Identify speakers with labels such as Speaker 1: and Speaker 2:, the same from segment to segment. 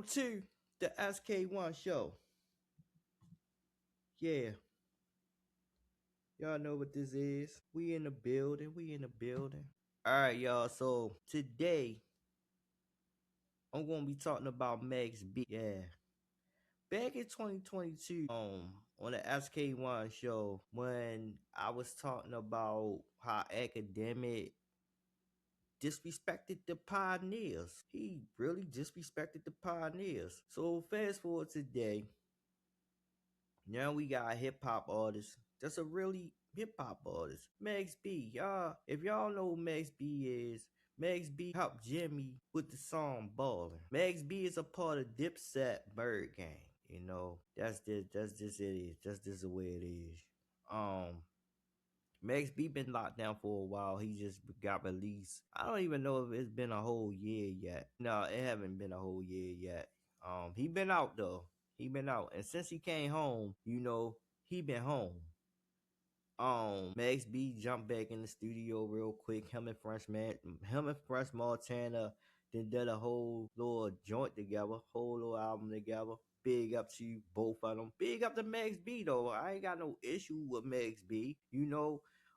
Speaker 1: Welcome to the SK1 show. Yeah, y'all know what this is. We in the building. We in the building. All right, y'all. So today I'm gonna be talking about Max B. Yeah, back in 2022, on the SK1 show, when I was talking about how academic disrespected the pioneers. He really disrespected the pioneers. So fast forward today. Now we got a hip hop artist. That's a really hip hop artist. Max B. Y'all, if y'all know who Max B is, Max B helped Jimmy with the song Ballin'. Max B is a part of Dipset Bird Gang. You know, that's just it is. That's just the way it is. Um Max B been locked down for a while. He just got released. I don't even know if it's been a whole year yet. No, it haven't been a whole year yet. He been out though. He been out, and since he came home, he been home. Max B jumped back in the studio real quick. Him and Fresh Montana, then did a whole little joint together, whole little album together. Big up to you, both of them. Big up to Max B though. I ain't got no issue with Max B.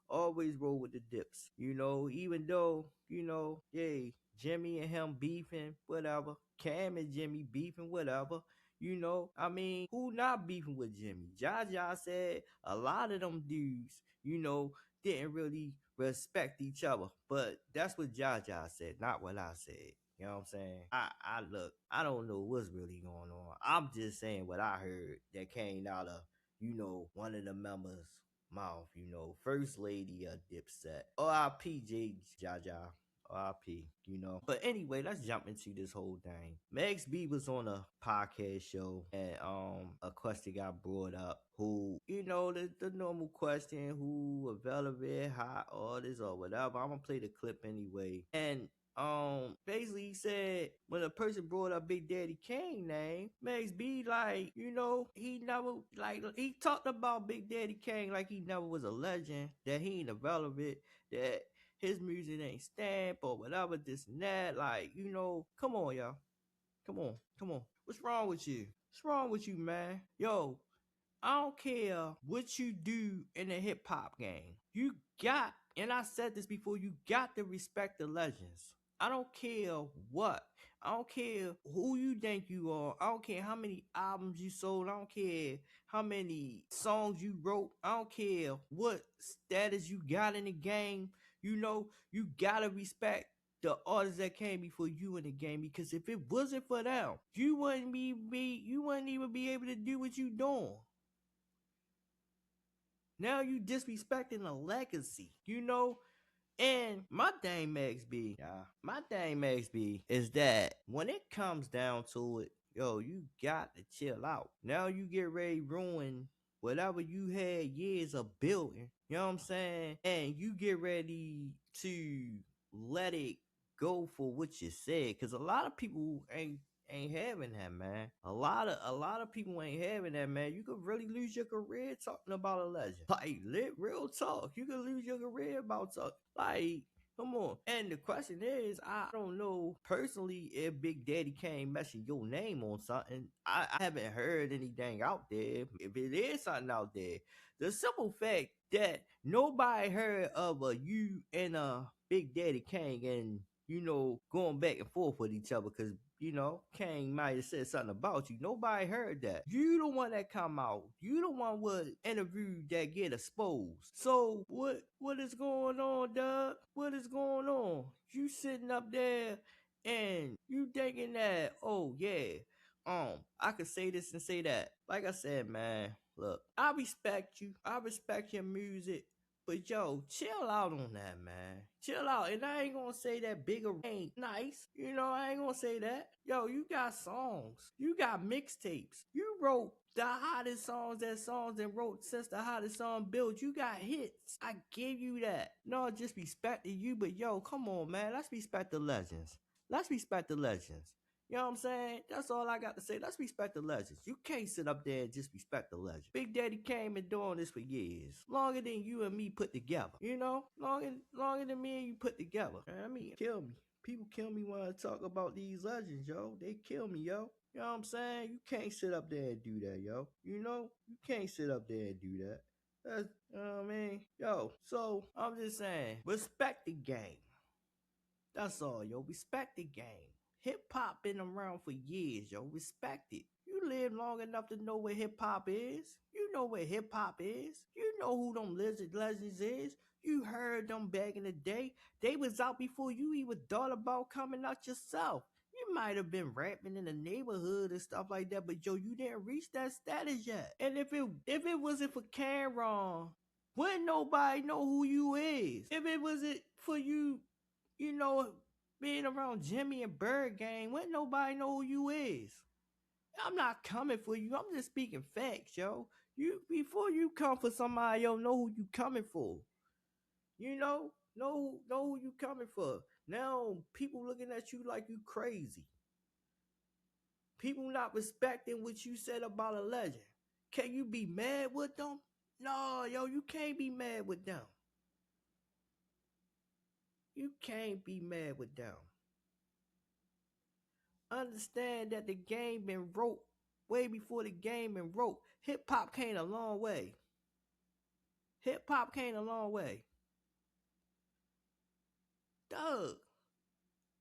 Speaker 1: Always roll with the dips. Even though, yeah, Jimmy and him beefing, whatever. Cam and Jimmy beefing, whatever. Who not beefing with Jimmy? Jaja said a lot of them dudes, didn't really respect each other. But that's what Jaja said, not what I said. You know what I'm saying? I look, I don't know what's really going on. I'm just saying what I heard that came out of, one of the members' mouth, First Lady of Dipset. R.I.P. J Jaja. RP, But anyway, let's jump into this whole thing. Max B was on a podcast show and a question got brought up. Who, the normal question, who a relevant hot artist or whatever. I'm gonna play the clip anyway. And basically he said when a person brought up Big Daddy Kane name, Max B he talked about Big Daddy Kane like he never was a legend, that he ain't irrelevant, that his music ain't stamp or whatever, this and that. Come on, y'all. Come on. What's wrong with you? What's wrong with you, man? Yo, I don't care what you do in the hip hop game. You got, and I said this before, you got to respect the legends. I don't care what. I don't care who you think you are. I don't care how many albums you sold. I don't care how many songs you wrote. I don't care what status you got in the game. You gotta respect the artists that came before you in the game, because if it wasn't for them, you wouldn't even be able to do what you doing. Now you disrespecting a legacy, And my thing, Max B, is that when it comes down to it, yo, you got to chill out. Now you get ready to ruin whatever you had years of building, you know what I'm saying? And you get ready to let it go for what you said, because a lot of people ain't having that, man. A lot of people ain't having that, man. You could really lose your career talking about a legend. Like, real talk. You could lose your career about talk. Like, come on. And the question is, I don't know personally if Big Daddy Kane mention your name on something. I haven't heard anything out there. If it is something out there, the simple fact that nobody heard of you and Big Daddy Kane and going back and forth with each other, because Kane might have said something about you. Nobody heard that. You the one that come out. You the one with interview that get exposed. So what is going on, Doug? What is going on? You sitting up there and you thinking that, oh yeah, I could say this and say that. Like I said, man, look, I respect you. I respect your music. But yo, chill out on that, man. Chill out. And I ain't gonna say that Bigger ain't nice. I ain't gonna say that. Yo, you got songs. You got mixtapes. You wrote the hottest songs and wrote since the hottest song built. You got hits. I give you that. No disrespecting you, but yo, come on, man. Let's respect the legends. Let's respect the legends. You know what I'm saying? That's all I got to say. Let's respect the legends. You can't sit up there and disrespect the legends. Big Daddy came and doing this for years. Longer than you and me put together. Longer than me and you put together. Kill me. People kill me when I talk about these legends, yo. They kill me, yo. You know what I'm saying? You can't sit up there and do that, yo. You know, you can't sit up there and do that. That's, you know what I mean? Yo, so I'm just saying, respect the game. That's all, yo. Respect the game. Hip hop been around for years, yo. Respect it. You live long enough to know what hip hop is. You know what hip hop is. You know who them legends is. You heard them back in the day. They was out before you even thought about coming out yourself. You might have been rapping in the neighborhood and stuff like that, but yo, you didn't reach that status yet. And if it wasn't for Cameron, wouldn't nobody know who you is. If it wasn't for you, you know, being around Jimmy and Bird Gang, wouldn't nobody know who you is. I'm not coming for you. I'm just speaking facts, yo. You before you come for somebody, yo, know who you coming for. You know who you coming for. Now people looking at you like you crazy. People not respecting what you said about a legend. Can you be mad with them? No, yo, you can't be mad with them. You can't be mad with them. Understand that the game been wrote way before the game been wrote. Hip hop came a long way. Hip hop came a long way. Doug,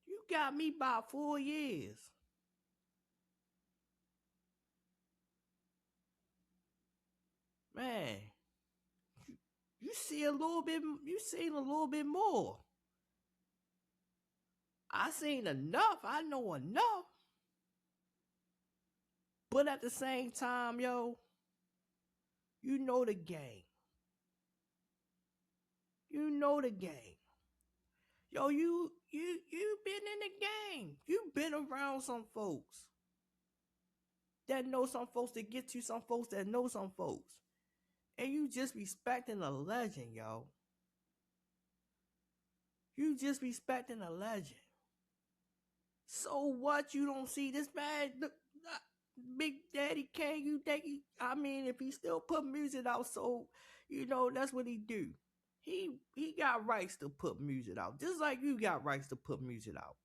Speaker 1: you got me by 4 years. Man, you see a little bit. You seen a little bit more. I seen enough. I know enough. But at the same time, yo, you know the game. You know the game. Yo, you been in the game. You been around some folks that know some folks that get you, some folks that know some folks. And you just respecting a legend, yo. You just respecting a legend. So what? You don't see this man, Big Daddy Kane? You think if he still put music out, so you know that's what he do. He got rights to put music out, just like you got rights to put music out.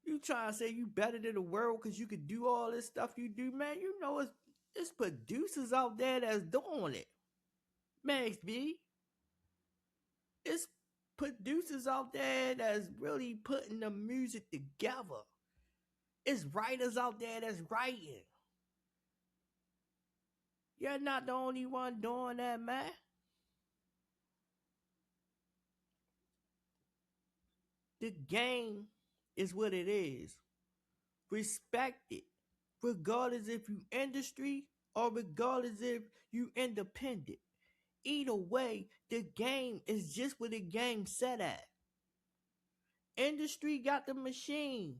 Speaker 1: You trying to say you better than the world because you could do all this stuff you do, man? You know it's producers out there that's doing it. Max B. It's producers out there that's really putting the music together. It's writers out there that's writing. You're not the only one doing that, man. The game is what it is. Respect it. Regardless if you industry or regardless if you independent. Either way, the game is just what the game set at. Industry got the machine.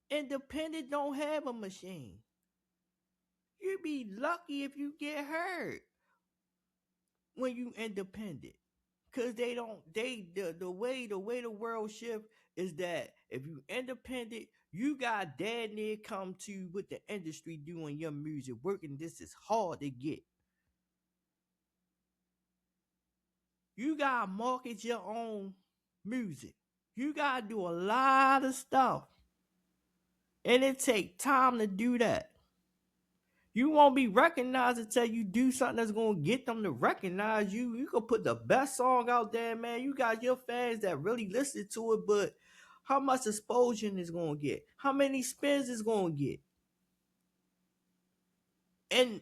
Speaker 1: Independent don't have a machine. You'd be lucky if you get hurt when you independent. Cause they don't the way the world shift is that if you independent, you got damn near come to what the industry doing your music working. This is hard to get. You gotta market your own music. You gotta do a lot of stuff. And it take time to do that. You won't be recognized until you do something that's gonna get them to recognize you. You can put the best song out there, man. You got your fans that really listen to it, but how much exposure is gonna get? How many spins is gonna get? And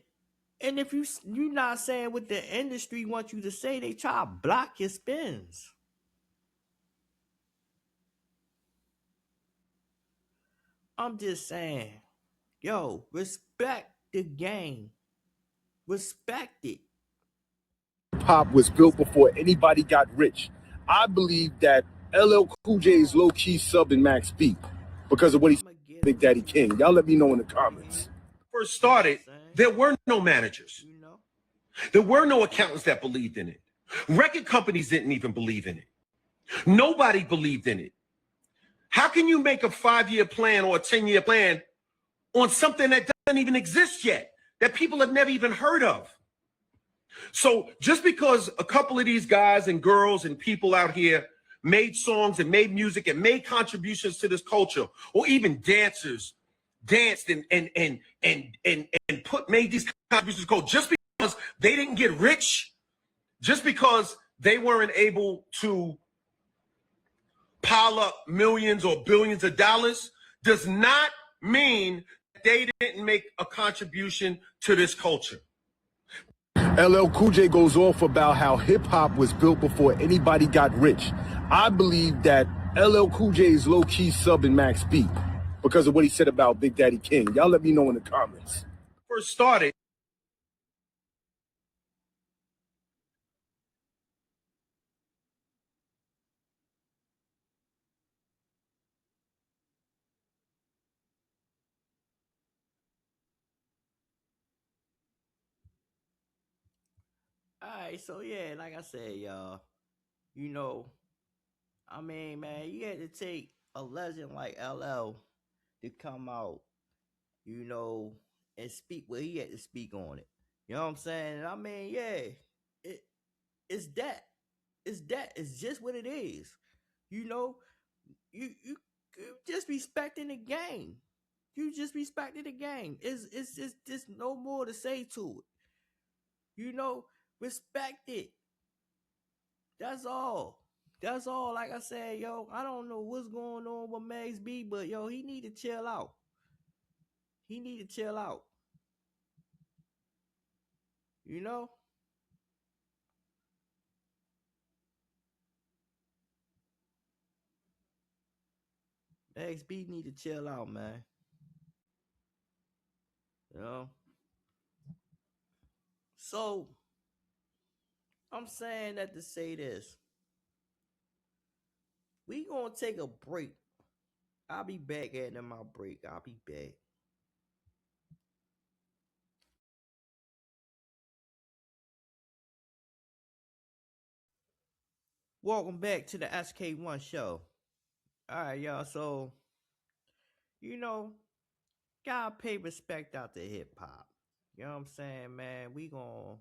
Speaker 1: if you not saying what the industry wants you to say, they try to block your spins. I'm just saying, yo, respect the game. Respect it.
Speaker 2: Pop was built before anybody got rich. I believe that LL Cool J is low-key subbing Max B because of what he's Big Daddy King. Y'all let me know in the comments.
Speaker 3: First started, there were no managers. There were no accountants that believed in it. Record companies didn't even believe in it. Nobody believed in it. How can you make a 5-year plan or a 10-year plan on something that doesn't even exist yet, that people have never even heard of? So just because a couple of these guys and girls and people out here made songs and made music and made contributions to this culture, or even dancers danced and made these contributions go, just because they didn't get rich, just because they weren't able to pile up millions or billions of dollars, does not mean they didn't make a contribution to this culture.
Speaker 2: LL Cool J goes off about how hip-hop was built before anybody got rich. I believe that LL Cool J is low-key subbing Max B because of what he said about Big Daddy King. Y'all let me know in the comments.
Speaker 3: First started,
Speaker 1: All right, so yeah, like I said, y'all, you know, I mean, man, you had to take a legend like LL to come out, you know, and speak what he had to speak on it. You know what I'm saying? I mean, yeah, it it's that. It's that. It's just what it is. You know, you just respecting the game. You just respecting the game. It's just no more to say to it. You know, respect it. That's all. That's all. Like I said, yo, I don't know what's going on with Max B, but yo, he need to chill out. He need to chill out. You know? Max B need to chill out, man. You know? So, I'm saying that to say this. We gonna take a break. I'll be back after my break. I'll be back. Welcome back to the SK1 show. All right, y'all. So, you know, gotta pay respect out to hip hop. You know what I'm saying, man? We gonna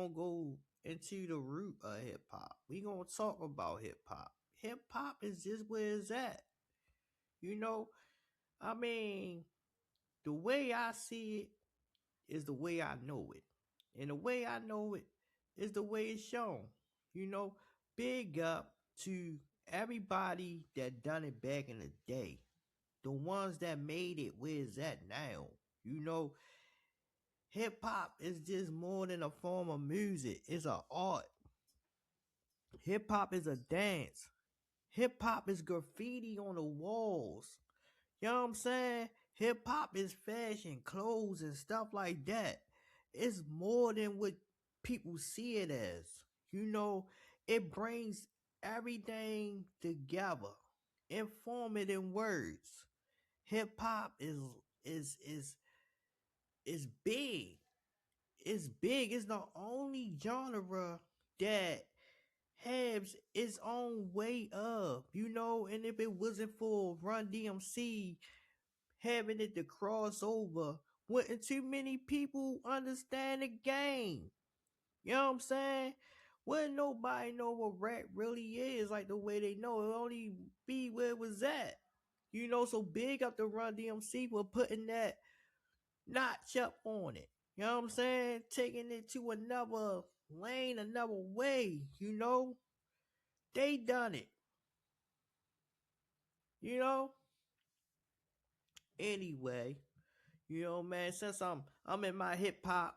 Speaker 1: go into the root of hip hop. We gonna talk about hip hop. Hip hop is just where it's at. You know, I mean, the way I see it is the way I know it. And the way I know it is the way it's shown. You know, big up to everybody that done it back in the day. The ones that made it where it's at now. You know, hip hop is just more than a form of music. It's an art. Hip hop is a dance. Hip hop is graffiti on the walls. You know what I'm saying? Hip hop is fashion, clothes, and stuff like that. It's more than what people see it as. You know, it brings everything together. Informative words. Hip hop is is big. It's big. It's the only genre that has its own way of, you know, and if it wasn't for Run DMC having it to cross over, wouldn't too many people understand the game. You know what I'm saying? Wouldn't nobody know what rap really is like the way they know. It only be where it was at. You know, so big up to Run DMC for putting that notch up on it. You know what I'm saying? Taking it to another lane, another way, you know? They done it. You know? Anyway, you know, man, since I'm in my hip hop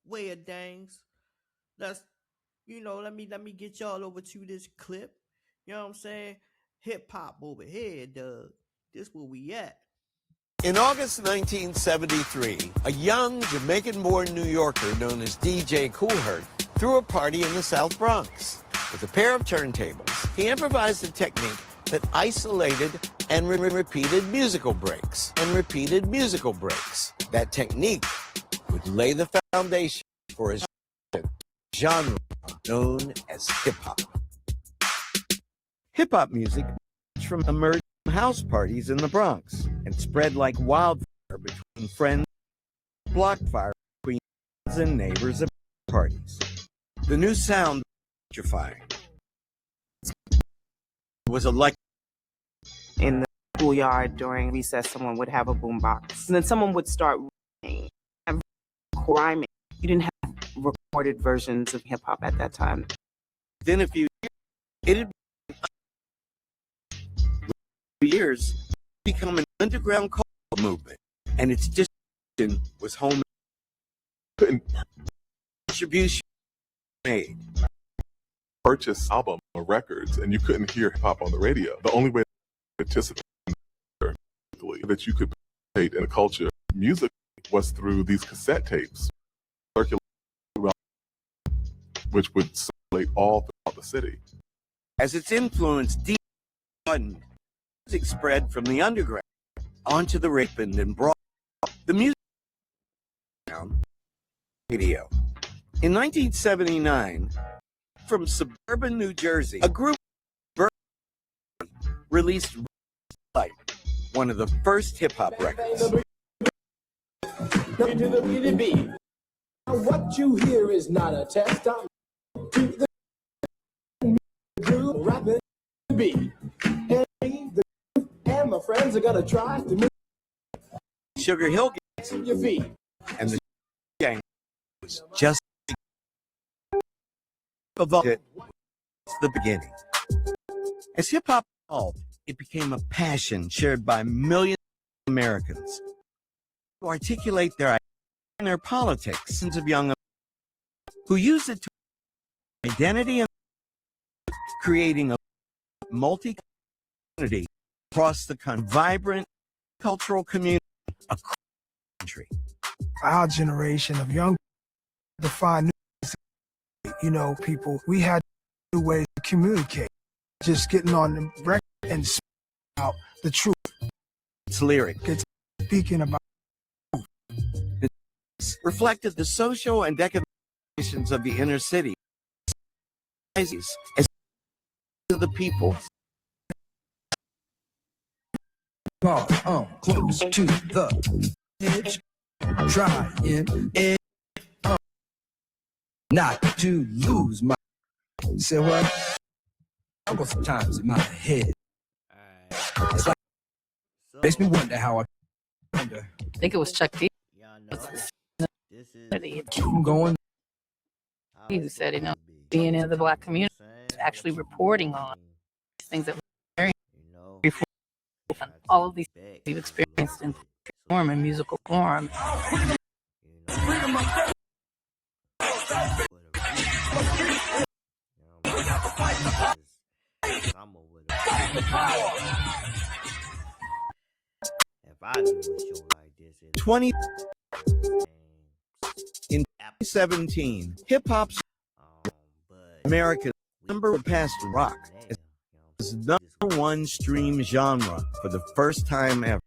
Speaker 1: way of things, let's, you know, let me get y'all over to this clip. You know what I'm saying? Hip hop over here, Doug. This where we at.
Speaker 4: In August 1973, a young Jamaican-born New Yorker known as DJ Kool Herc threw a party in the South Bronx. With a pair of turntables, he improvised a technique that isolated and repeated musical breaks That technique would lay the foundation for his genre known as hip-hop. Hip-hop music from emerged house parties in the Bronx and spread like wildfire between friends, block fire between friends and neighbors at parties. The new sound was electrifying. was elected.
Speaker 5: In the schoolyard during recess, someone would have a boombox, and then someone would start rhyming. You didn't have recorded versions of hip hop at that time.
Speaker 4: Then a few years become an underground cultural movement, and its distribution was home distribution made.
Speaker 6: Purchase album or records, and you couldn't hear hip hop on the radio. The only way to participate that you could participate in a culture music was through these cassette tapes, which would circulate all throughout the city.
Speaker 4: As its influence broadened, music spread from the underground onto the ribbon and brought the music radio. In 1979, from suburban New Jersey, a group released Light, one of the first hip-hop records.
Speaker 7: What you hear is not a test. I'm to the groove, rapping the beat. And my friends are gonna try to move
Speaker 4: Sugar Hill
Speaker 7: to your feet.
Speaker 4: And the gang was just evolved. It's the beginning. As hip-hop evolved, it became a passion shared by millions of Americans to articulate their ideas and their politics of young who use it to identity and creating a multi-community across the vibrant cultural community across the country.
Speaker 8: Our generation of young people to find new, people, we had new ways to communicate. Just getting on the record and speaking out the truth.
Speaker 4: It's lyric.
Speaker 8: It's speaking about
Speaker 4: it reflected the social and economic conditions of the inner city as the people.
Speaker 8: Close to the edge, trying not to lose my. Say what? I go sometimes in my head. It's like makes me wonder how I
Speaker 9: think it was Chuck D.
Speaker 8: Keep going.
Speaker 9: Who said, being in the black community, actually reporting on things that were very before all of these things we've experienced in form and musical form.
Speaker 1: If I do a show like this,
Speaker 4: in 2017, hip hop's America's number one past rock is the #1 stream genre for the first time ever.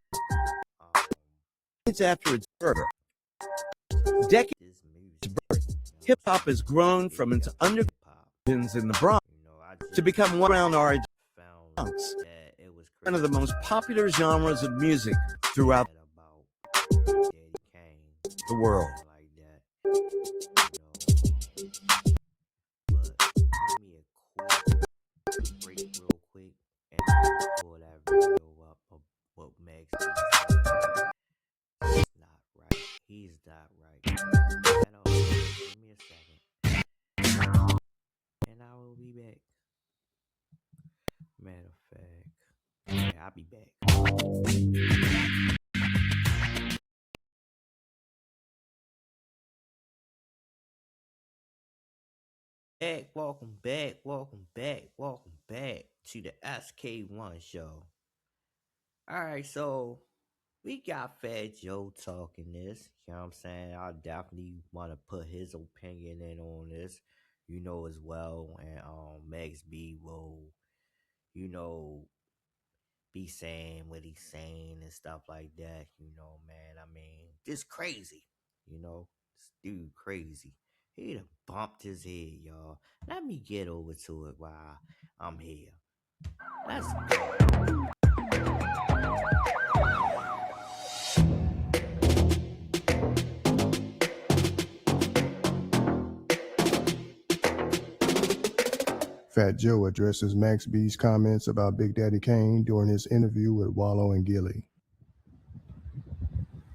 Speaker 4: It's after its birth. Decades birth, hip hop has grown from its underground in the Bronx to become one around our one of the most popular genres of music throughout the world.
Speaker 1: He's not right. Give me a second. And I will be back. Matter of fact. Yeah, I'll be back. Welcome back to the SK1 show. Alright, so we got Fat Joe talking this. You know what I'm saying? I definitely want to put his opinion in on this, as well. And Max B will, be saying what he's saying and stuff like that. Man, I mean, just crazy. This dude crazy. He done bumped his head, y'all. Let me get over to it while I'm here. Let's go.
Speaker 10: Fat Joe addresses Max B's comments about Big Daddy Kane during his interview with Wallow and Gillie.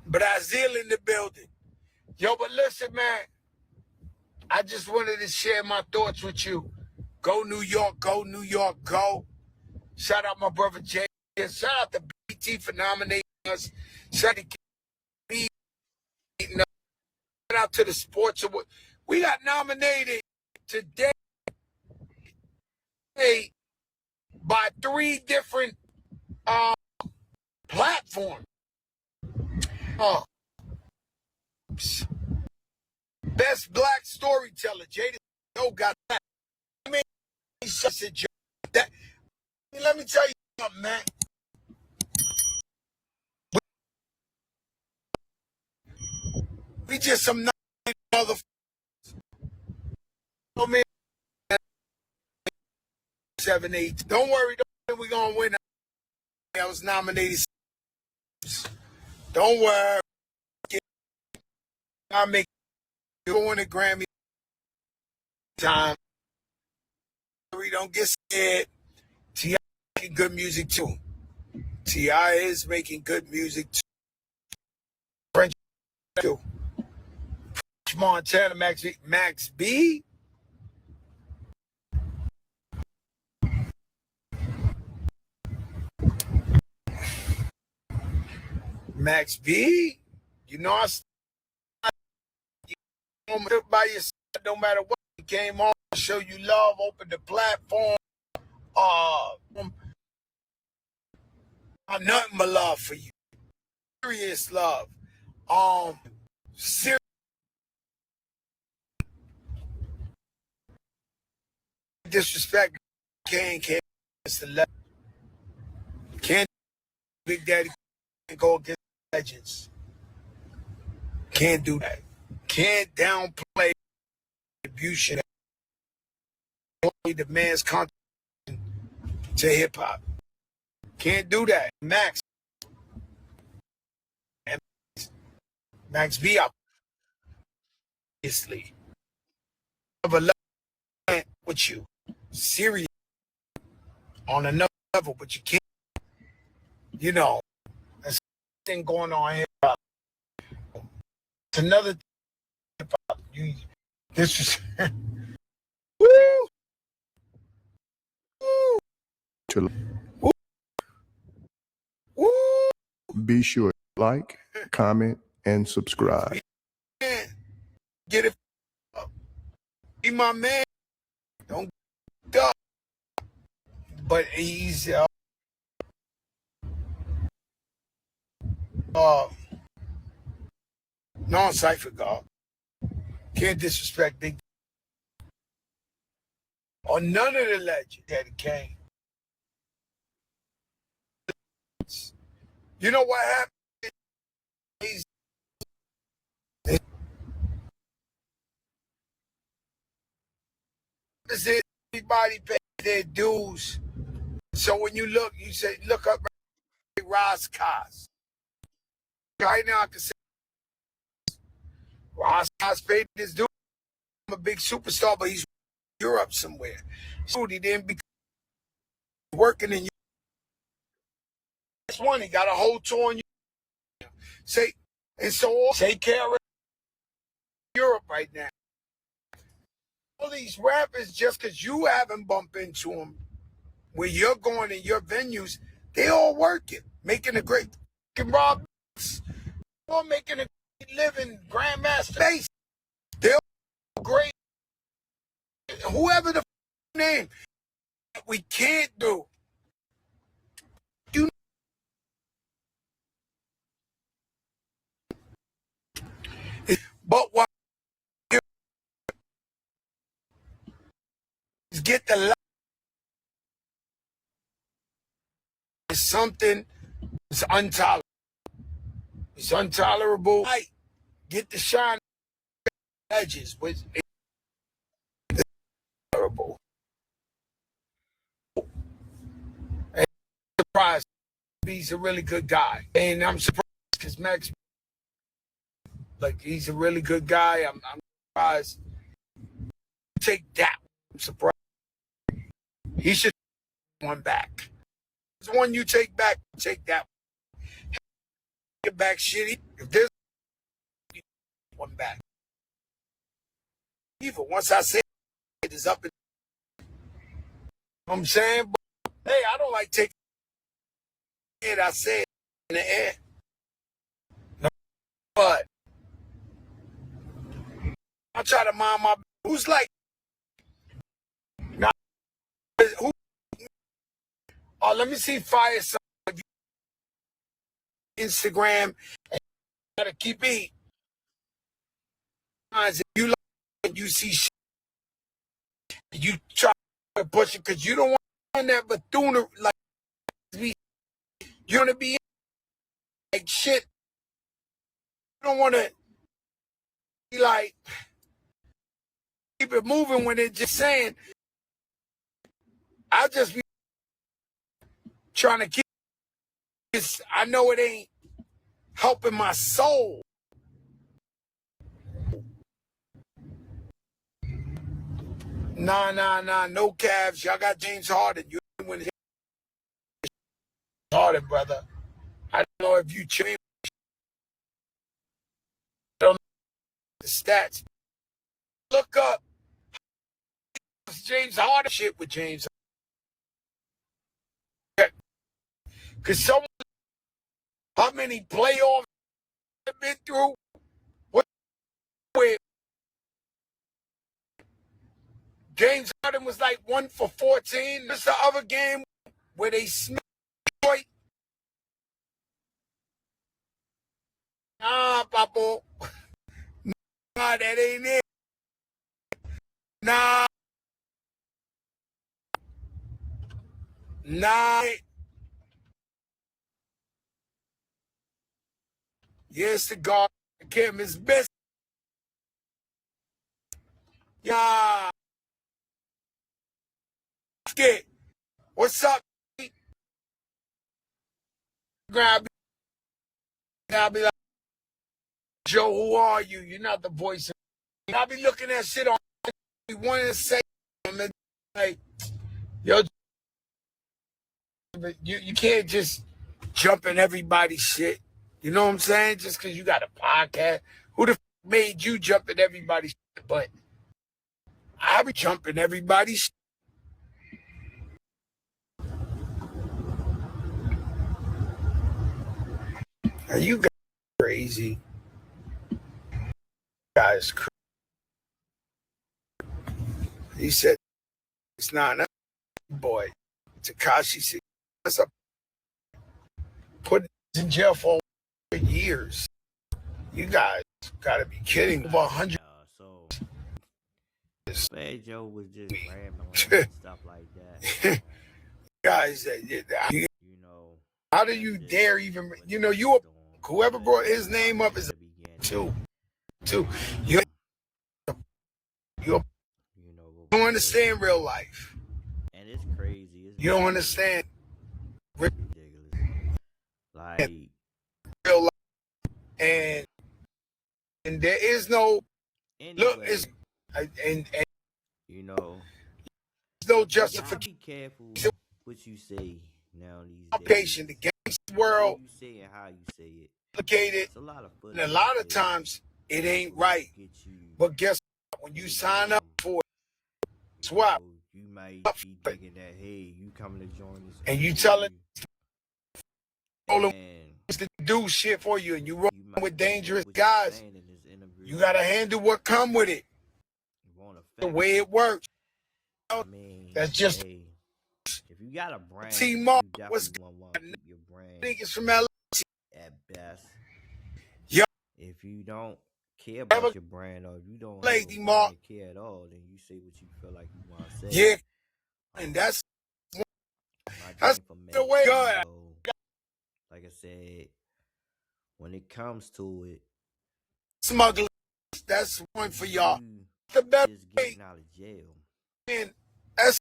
Speaker 2: Brazil in the building. Yo, but listen, man. I just wanted to share my thoughts with you. Go New York, go New York, go. Shout out my brother Jay. Shout out to BT for nominating us. Shout out to B. Shout out to the Sports Award. We got nominated today by 3 different platforms. Best Black Storyteller. Jada got that. I mean, that. Let me tell you something, man. We just some motherfuckers. Oh, man. 7, 8. Don't worry, we're going to win. I was nominated. Don't worry. I'll make you win a Grammy time. We don't get scared. T.I. making good music too. T.I. is making good music too. French too. Montana, Max B. Max B. You know, you by your side, no matter what. You came on, show you love, open the platform. I'm nothing but love for you. Serious love. Serious. Disrespect. Can't against the legend. Can't Big Daddy go against legends. Can't do that. Can't downplay distribution. The man's contribution to hip hop. Can't do that. Max B, obviously, have a love with you, serious on another level, but you can't. You know, there's something going on here. It's another thing about you. This is woo. Woo. Woo.
Speaker 10: Be sure to like, comment, and subscribe.
Speaker 2: Get it. Be my man. Don't get up. But he's non-cypher God. Can't disrespect Big or none of the legends that came. You know what happened? Everybody pay their dues. So when you look, you say, look up Ras Kass. Right now I can say Ras Kass paid his dues. I'm a big superstar, but he's in Europe somewhere. So he didn't be working in Europe. That's one, he got a whole tour in Europe. Say, and so take care of Europe right now. All these rappers, just because you haven't bumped into them, where you're going in your venues, they all working, making a great Rob, all making a great living, Grandmaster Bass. They're all great. Whoever the name, we can't do. You. But what? Get the light. It's something that's intolerable. It's intolerable. Light. Get the shine edges. It's terrible. And I'm surprised. He's a really good guy. And I'm surprised because Max, like, he's a really good guy. I'm surprised. Take that. I'm surprised. He should take one back. The one you take back, take that get back shitty. If there's one back. Even once I say it is up in, you know what I'm saying? But, hey, I don't like taking it. I say it in the air. No, but I try to mind my who's like now who let me see fire some Instagram and gotta keep it. If you like and you see shit, you try to push it because you don't want that Bethune like me. You want to be like shit. You don't want to be like keep it moving when it's just saying. I just be trying to keep this. I know it ain't helping my soul. Nah, no Cavs. Y'all got James Harden. You win Harden, brother. I don't know if you change. I don't know the stats. Look up James Harden shit with James. Because someone, how many playoffs have been through? Where James Harden was like 1 for 14. This the other game where they smacked Detroit. Nah, Papo. Nah, that ain't it. Nah. Yes, the guard Kim is best. Yeah. Skit. What's up? Grab me. I'll be like, Joe, who are you? You're not the voice. I'll be looking at shit on. Want to say, like, yo, you can't just jump in everybody's shit. You know what I'm saying? Just because you got a podcast. Who the made you jump in everybody's shit? But I be jumping everybody's shit. Are you guys crazy? Guys, crazy. He said, it's not a boy. Tekashi said, that's a put in jail for years. You guys gotta be kidding. Over 100.
Speaker 1: So Fat Joe was just rambling and stuff like that.
Speaker 2: Guys, you know, how do you dare even? You know, whoever brought his name up is two. You don't understand real life.
Speaker 1: And it's crazy.
Speaker 2: You don't understand.
Speaker 1: Ridiculous. Like
Speaker 2: real life. And there is no
Speaker 1: anyway,
Speaker 2: look. It's and
Speaker 1: you know,
Speaker 2: there's no justification.
Speaker 1: Be careful what you say now these days.
Speaker 2: Patient, the gangster world.
Speaker 1: You say and how you say it.
Speaker 2: Complicated. And a lot of times it ain't right. But guess what? When you sign up for it, swap.
Speaker 1: You might be thinking that, hey, you coming to join us.
Speaker 2: And you telling to do shit for you, and you roll with dangerous guys. You gotta handle what come with it. The way it works.
Speaker 1: I mean,
Speaker 2: that's just.
Speaker 1: Hey, if you got a brand,
Speaker 2: T-Mark,
Speaker 1: what's your brand?
Speaker 2: Niggas from LA
Speaker 1: at best.
Speaker 2: Yeah.
Speaker 1: If you don't care about your brand or you don't care at all, then you say what you feel like you want to say.
Speaker 2: Yeah. And that's the way.
Speaker 1: So, like I said, when it comes to it,
Speaker 2: smugglers, that's one for y'all. The best way
Speaker 1: out of jail.
Speaker 2: And that's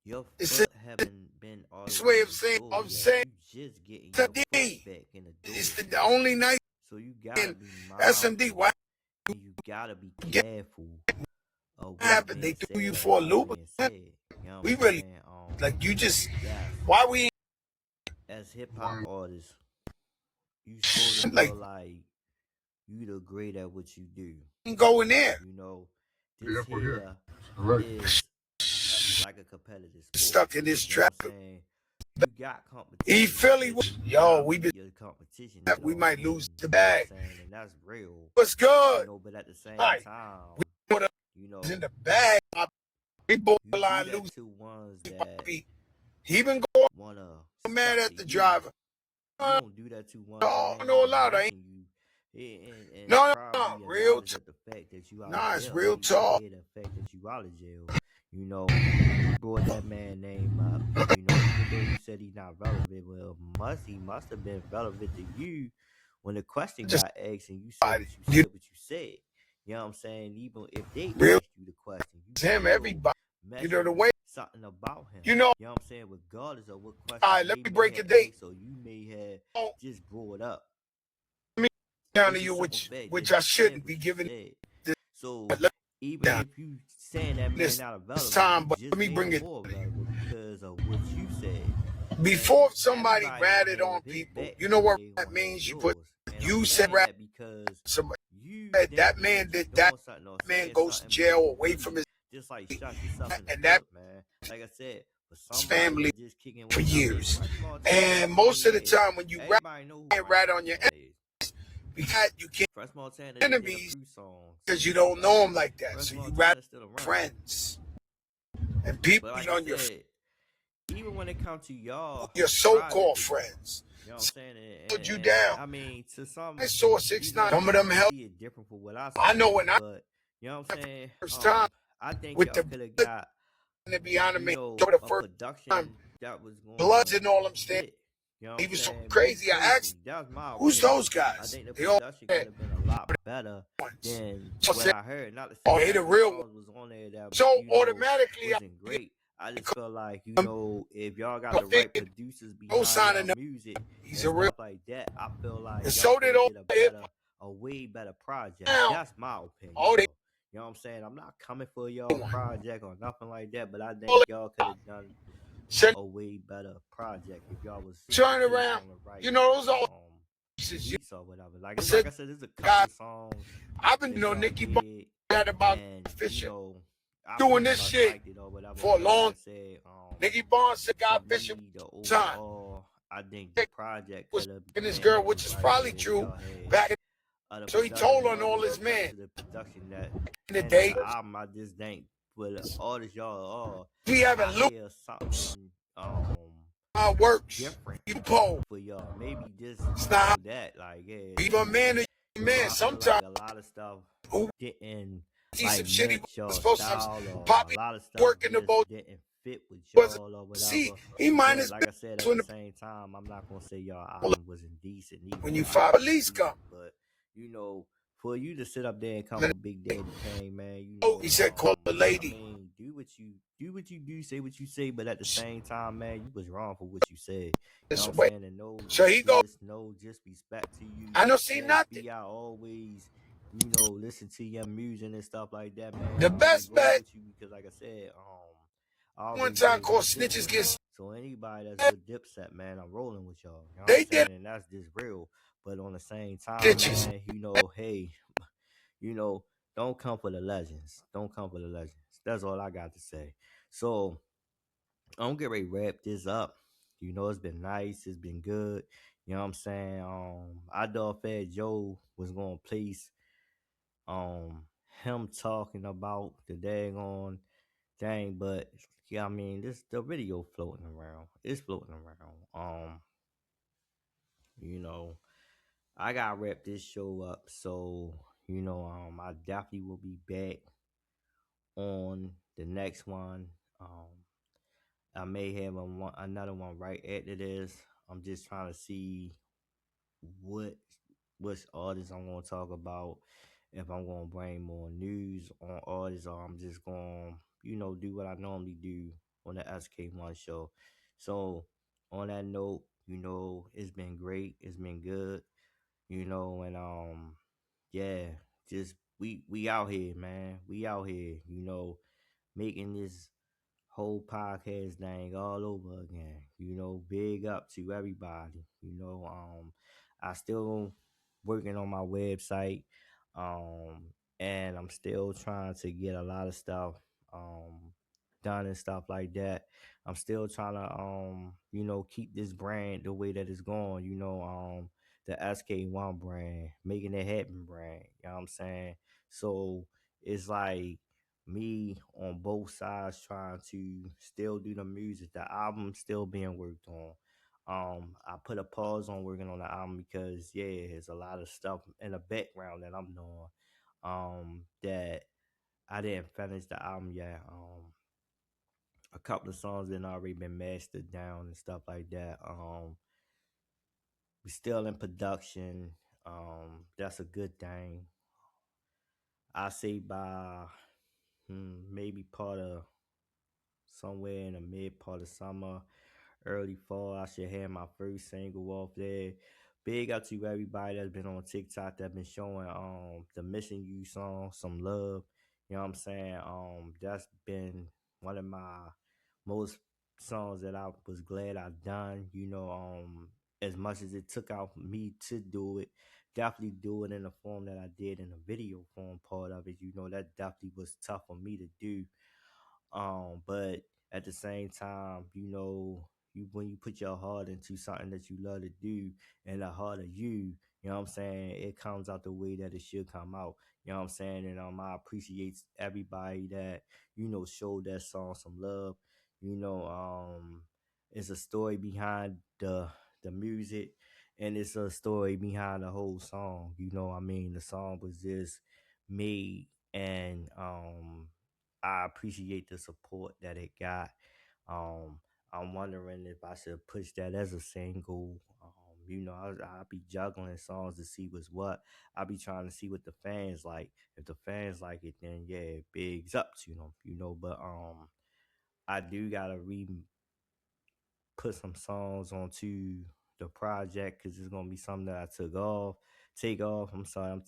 Speaker 1: your foot haven't been all
Speaker 2: this way of saying. I'm saying
Speaker 1: you just getting your foot back in the door.
Speaker 2: It's the only night.
Speaker 1: So you gotta be
Speaker 2: SMD. Why?
Speaker 1: You gotta be careful What
Speaker 2: happened? They threw you for a loop. We really like you just why we
Speaker 1: as hip hop artists, you supposed to feel like you the great at what you do.
Speaker 2: Go in there.
Speaker 1: You know, this here is like a competitive sport.
Speaker 2: Stuck in this trap.
Speaker 1: You got competition.
Speaker 2: E Philly, yo, we been
Speaker 1: competition.
Speaker 2: We might lose the bag.
Speaker 1: And that's real.
Speaker 2: What's good?
Speaker 1: You know, but at the same time,
Speaker 2: you know, in the bag. We borderline lose. He been going mad at the driver.
Speaker 1: You don't do that to one.
Speaker 2: No, allowed. I ain't. No, real talk. Nah, it's real talk.
Speaker 1: The fact that you out of jail, you know, you brought that man name up. You know, even though you said he's not relevant, well, he must have been relevant to you when the question got asked and you said what you said. You know what I'm saying? Even if they asked you the question, you
Speaker 2: him, everybody. You know the way.
Speaker 1: Something about him.
Speaker 2: You know
Speaker 1: what I'm saying? Regardless of what question.
Speaker 2: All right, let me break it down.
Speaker 1: So you may have just brought up.
Speaker 2: Down to you, which I shouldn't be giving.
Speaker 1: So even if you saying that man not relevant,
Speaker 2: this time, but let me bring it
Speaker 1: because of what you said.
Speaker 2: Before somebody ratted on people, you know what that means? You said rat because somebody that man did that. Man goes to jail away from his.
Speaker 1: Just like shot yourself in
Speaker 2: and
Speaker 1: the
Speaker 2: that
Speaker 1: foot, man. Like I said,
Speaker 2: family for years. And most of the time when you rat on your enemies, because you can't enemies because you don't know them like that. So you rat friends and people on your
Speaker 1: even when it comes to y'all,
Speaker 2: your so-called friends.
Speaker 1: You know what I'm saying?
Speaker 2: Put you down.
Speaker 1: I mean, to some,
Speaker 2: I saw 6ix9ine. Some of them help.
Speaker 1: Different for what I
Speaker 2: I know when I.
Speaker 1: But, you know what I'm saying?
Speaker 2: First time.
Speaker 1: I think
Speaker 2: with
Speaker 1: y'all
Speaker 2: the
Speaker 1: could have got
Speaker 2: behind me
Speaker 1: for
Speaker 2: the first
Speaker 1: time that was going
Speaker 2: Bloods and all them stand.
Speaker 1: You know
Speaker 2: he was so
Speaker 1: saying?
Speaker 2: crazy. I asked, who's those guys?
Speaker 1: I think the
Speaker 2: they all
Speaker 1: production could have been a lot better than what I heard. Not to say
Speaker 2: oh, he the real one.
Speaker 1: Was on there that,
Speaker 2: so
Speaker 1: you know,
Speaker 2: automatically,
Speaker 1: wasn't great. I just feel like, you know, if y'all got the right producers behind the music,
Speaker 2: he's a real
Speaker 1: like that. I feel like
Speaker 2: and so did all
Speaker 1: a way better project.
Speaker 2: Now,
Speaker 1: that's my opinion. You know what I'm saying? I'm not coming for y'all project or nothing like that, but I think y'all could have done a way better project if y'all was
Speaker 2: turn around. Right, you know, those all
Speaker 1: or whatever. Like I said, there's a couple songs.
Speaker 2: I've been, you know, Nicky Barnes had about Fisher. You know, doing this shit for a long time. Nicky Barnes said God Fisher time.
Speaker 1: I think the project
Speaker 2: was in this girl, which is probably true. Back in so he told on all his men. In the day,
Speaker 1: I just think with all this y'all
Speaker 2: we haven't looked
Speaker 1: something
Speaker 2: works
Speaker 1: different
Speaker 2: you pole
Speaker 1: for y'all. Maybe just
Speaker 2: stop
Speaker 1: that. Like yeah,
Speaker 2: even a man to man. Sometimes
Speaker 1: like a lot of stuff didn't
Speaker 2: see some
Speaker 1: like
Speaker 2: shit he was supposed to
Speaker 1: pop
Speaker 2: a lot of stuff work in the boat
Speaker 1: didn't fit with y'all or whatever.
Speaker 2: See, he minus
Speaker 1: like I said at the same time, I'm not gonna say y'all album was indecent.
Speaker 2: When you file police come,
Speaker 1: but you know, for you to sit up there and come with Big Daddy Kane, man, you know,
Speaker 2: he said call the lady.
Speaker 1: I mean, do what you do, say what you say, but at the same time, man, you was wrong for what you said. You know what I'm saying? And no,
Speaker 2: so he goes,
Speaker 1: no disrespect to you.
Speaker 2: I don't see nothing.
Speaker 1: I always, you know, listen to your music and stuff like that, man.
Speaker 2: The best bet,
Speaker 1: because like I said,
Speaker 2: one time called snitches get.
Speaker 1: So anybody that's with Dipset, man, I'm rolling with y'all. You know
Speaker 2: they did,
Speaker 1: and that's just real. But on the same time,
Speaker 2: Ditches.
Speaker 1: man, you know, hey, you know, don't come for the legends. Don't come for the legends. That's all I got to say. So I'm getting ready to wrap this up. You know, it's been nice. It's been good. You know what I'm saying? I thought Fat Joe was gonna place him talking about the daggone thing, but yeah, I mean, the video floating around. It's floating around. You know, I gotta wrap this show up, so you know, I definitely will be back on the next one. I may have another one right after this. I'm just trying to see which artists I'm gonna talk about. If I'm gonna bring more news on artists, or I'm just gonna, you know, do what I normally do on the SK1 show. So on that note, you know, it's been great. It's been good. You know, and yeah, just we out here, man. We out here, making this whole podcast thing all over again. Big up to everybody. I still working on my website. And I'm still trying to get a lot of stuff done and stuff like that. I'm still trying to keep this brand the way that it's going, the SK1 brand, making it happen brand. You know what I'm saying? So it's like me on both sides trying to still do the music. The album still being worked on. I put a pause on working on the album because there's a lot of stuff in the background that I'm doing. That I didn't finish the album yet. A couple of songs that already been mastered down and stuff like that. We still in production. That's a good thing. I say by maybe part of somewhere in the mid part of summer, early fall, I should have my first single off there. Big up to everybody that's been on TikTok that been showing the Missing You song some love. You know what I'm saying? That's been one of my most songs that I was glad I done. As much as it took out for me to do it, definitely do it in the form that I did in the video form part of it. That definitely was tough for me to do. But at the same time, when you put your heart into something that you love to do and the heart of you know what I'm saying, it comes out the way that it should come out. You know what I'm saying? And I appreciate everybody that, showed that song some love. It's a story behind the music, and it's a story behind the whole song. The song was just made, and I appreciate the support that it got. I'm wondering if I should push that as a single. I'll be juggling songs to see what's what. I'll be trying to see what the fans like. If the fans like it, then yeah, bigs up to them. But I do gotta put some songs onto the project because it's gonna be something that I take off. I'm sorry, I'm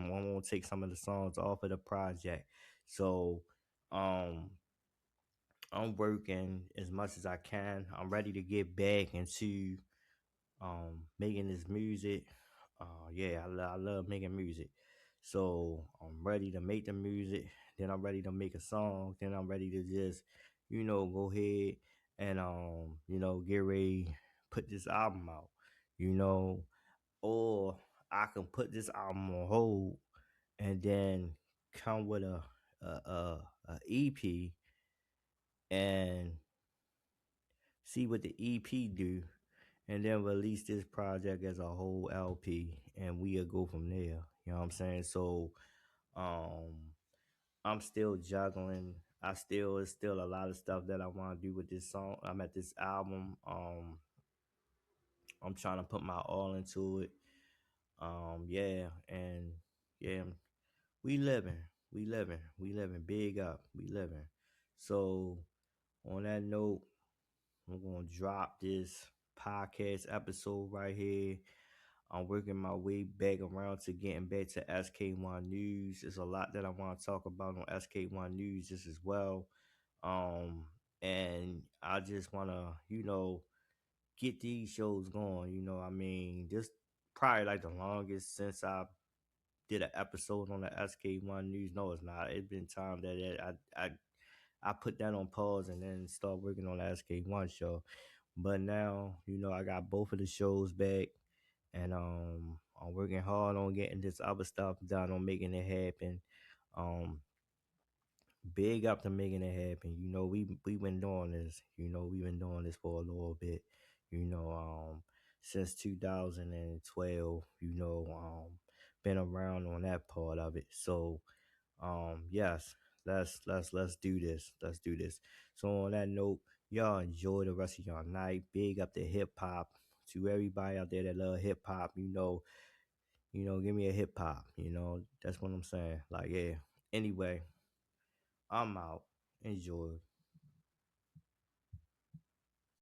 Speaker 1: gonna take some of the songs off of the project. So, I'm working as much as I can. I'm ready to get back into making this music. I love making music. So I'm ready to make the music. Then I'm ready to make a song. Then I'm ready to just, go ahead and get ready, put this album out. Or I can put this album on hold and then come with a EP and see what the EP do, and then release this project as a whole LP, and we'll go from there. You know what I'm saying? So, I'm still juggling. It's still a lot of stuff that I want to do with this song. I'm at this album. I'm trying to put my all into it. And yeah, we living big up. We living. So, on that note, I'm going to drop this podcast episode right here. I'm working my way back around to getting back to SK1 News. There's a lot that I want to talk about on SK1 News just as well. And I just want to, get these shows going. This probably like the longest since I did an episode on the SK1 News. No, it's not. It's been time that I put that on pause and then start working on the SK1 show. But now, I got both of the shows back, and I'm working hard on getting this other stuff done, on making it happen. Big up to making it happen. We been doing this. We've been doing this for a little bit. Since 2012. Been around on that part of it. So, yes, let's do this. Let's do this. So on that note, y'all enjoy the rest of y'all night. Big up to hip hop. To everybody out there that love hip hop, give me a hip hop. That's what I'm saying. Like, yeah. Anyway, I'm out. Enjoy.